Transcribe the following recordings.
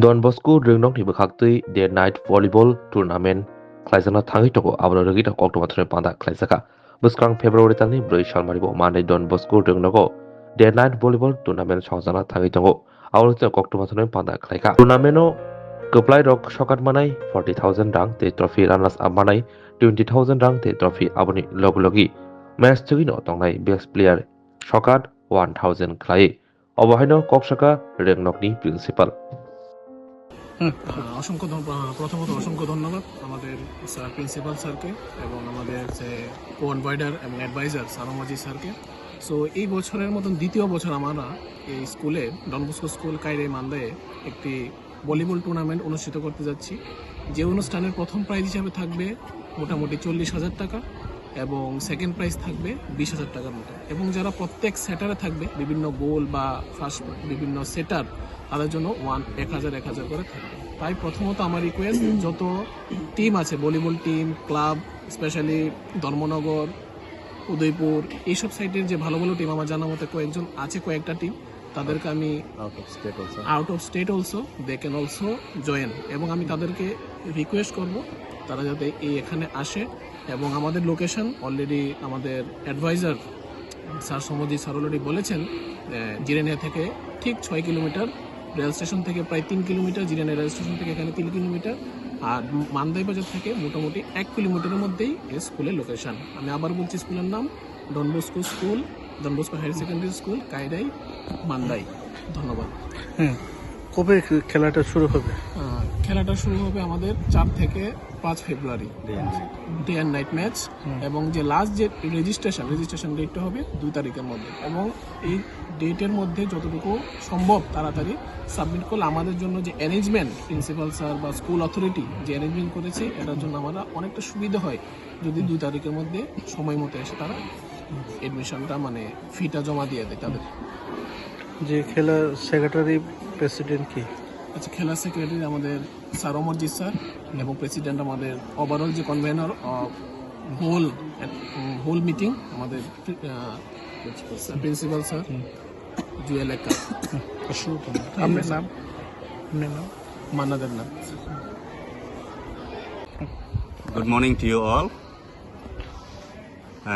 Don Bosco Ringnong ni Bakhtui Day Night Volleyball Tournament Klaisana Thangi Toko Abrogi to October Panda Klaisaka. Buskang February Tani Bray Shalmaribo Monday Don Bosco Ringnogo Day Night Volleyball Tournament Chazana Thangi Toko. Our October Panda Klaika. Tournamento Kuplai Rock Shokat Manai 40,000 rang te trophy Ranas Amanai 20,000 rang te trophy Aboni Logologi. Match Tugino Tongai best player Shokat 1,000 Klai. Obahino Kokshaka Ringnokni Principal. প্রথমত অসংখ্য ধন্যবাদ আমাদের sir principal স্যারকে এবং আমাদের যে কো-অনভাইডার এবং adviser সারোমাজি স্যারকে। সো এই বছরের মতন দ্বিতীয় বছর আমরা এই স্কুলে ডন বস্কো স্কুল কাইরে মান্দায়ে একটি ভলিবল টুর্নামেন্ট অনুষ্ঠিত করতে যাচ্ছি। যে অনুষ্ঠানের প্রথম প্রাইজ হিসাবে থাকবে মোটামুটি 40,000 টাকা এবং সেকেন্ড প্রাইজ থাকবে 20,000 টাকার মতো, এবং যারা প্রত্যেক সেটারে থাকবে বিভিন্ন গোল বা ফার্স্ট বিভিন্ন সেটার তাদের জন্য 1,000 করে থাকবে। তাই প্রথমত আমার রিকোয়েস্ট, যত টিম আছে volleyball team club specially Dharmanagar Udaipur এইসব সাইটের যে ভালো ভালো টিম আমার জানা মতে কয়েকজন আছে, কয়েকটা টিম, তাদেরকে আমি out of state also they can also join, এবং আমি তাদেরকে রিকোয়েস্ট করব তারা যাতে এখানে আসে। এবং আমাদের লোকেশন অলরেডি আমাদের অ্যাডভাইজার স্যার সমজি স্যার অলরেডি বলেছেন, জিরেনিয়া থেকে ঠিক 6 কিলোমিটার, রেল স্টেশন থেকে প্রায় 3 কিলোমিটার, জিরেনিয়া রেল স্টেশন থেকে এখানে 3 কিলোমিটার, আর মান্দাই বাজার থেকে মোটামুটি 1 কিলোমিটারের মধ্যেই এই স্কুলের লোকেশন। আমি আবার বলছি, স্কুলের নাম Don Bosco school, Don Bosco higher secondary school, Kairai, Mandai. ধন্যবাদ। কবে খেলাটা শুরু হবে? খেলাটা শুরু হবে আমাদের 4 থেকে 5 ফেব্রুয়ারি, ডে অ্যান্ড নাইট ম্যাচ, এবং যে লাস্ট যে রেজিস্ট্রেশন ডেটটা হবে 2 তারিখের মধ্যে, এবং এই ডেটের মধ্যে যতটুকু সম্ভব তাড়াতাড়ি সাবমিট করলে আমাদের জন্য যে অ্যারেঞ্জমেন্ট প্রিন্সিপাল স্যার বা স্কুল অথরিটি যে অ্যারেঞ্জমেন্ট করেছে এটার জন্য আমরা অনেকটা সুবিধা হয় যদি 2 তারিখের মধ্যে সময় মতো এসে তারা এডমিশনটা মানে ফিটা জমা দিয়ে দেয় তাদের। যে খেলার সেক্রেটারি প্রেসিডেন্ট কি? আচ্ছা, খেলার সেক্রেটারি আমাদের স্যার অমরজিৎ স্যার, এবং প্রেসিডেন্ট আমাদের ওভারঅল যে কনভেনর হোল মিটিং আমাদের প্রিন্সিপাল স্যার জুয়েল একা। আপনার নাম? মান্নাদের নাম। Good morning to you all,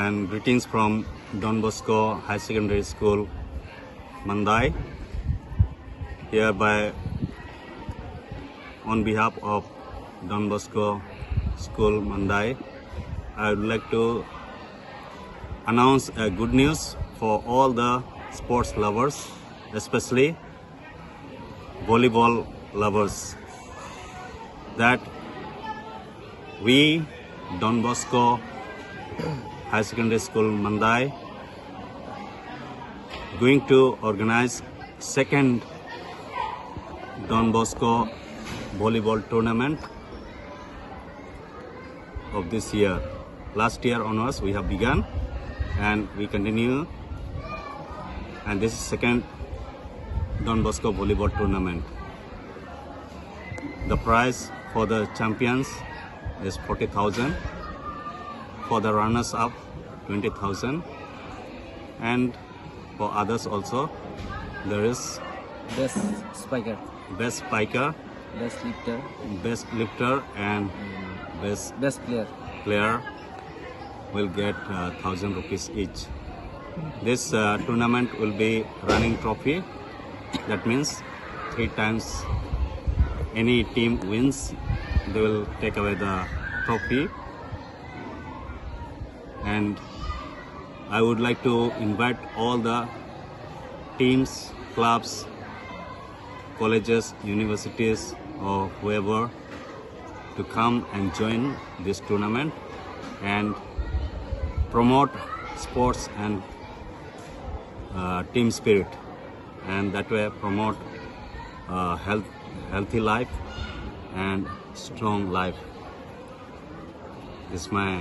and greetings from Don Bosco High Secondary School, Mandai. Hereby, on behalf of Don Bosco School, Mandai, I would like to announce a good news for all the sports lovers, especially volleyball lovers, that we, Don Bosco High Secondary School, Mandai, going to organize second Don Bosco volleyball tournament of this year. Last year onwards we have begun and we continue, and this is second Don Bosco volleyball tournament. The prize for the champions is 40,000, for the runners up 20,000, and for others also there is best spiker, best spiker, best lifter and best player will get 1,000 rupees each. This tournament will be running trophy. That means 3 times any team wins, they will take away the trophy. And I would like to invite all the teams, clubs, colleges, universities, or whoever to come and join this tournament and promote sports and team spirit, and that way promote healthy life and strong life. This is my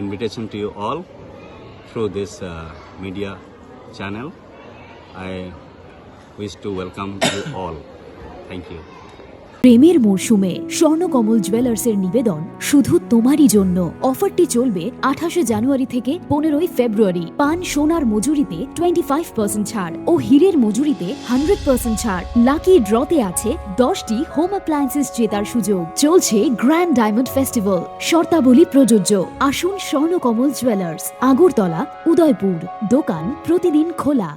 invitation to you all through this media channel. I wish to welcome you all. Thank you. প্রেমের মরশুমে স্বর্ণকমল জুয়েলার্সের নিবেদন শুধু তোমারই জন্য। অফারটি চলবে 28শে জানুয়ারি থেকে 15ই ফেব্রুয়ারি। পান সোনার মজুরিতে 25% ছাড় ও হীরের মজুরিতে 100% ছাড়। লাকি ড্রতে আছে 10টি হোম অ্যাপ্লায়েন্সেস জেতার সুযোগ। চলছে গ্র্যান্ড ডায়মন্ড ফেস্টিভ্যাল। শর্তাবলী প্রযোজ্য। আসুন স্বর্ণকমল জুয়েলার্স, আগরতলা, উদয়পুর। দোকান প্রতিদিন খোলা।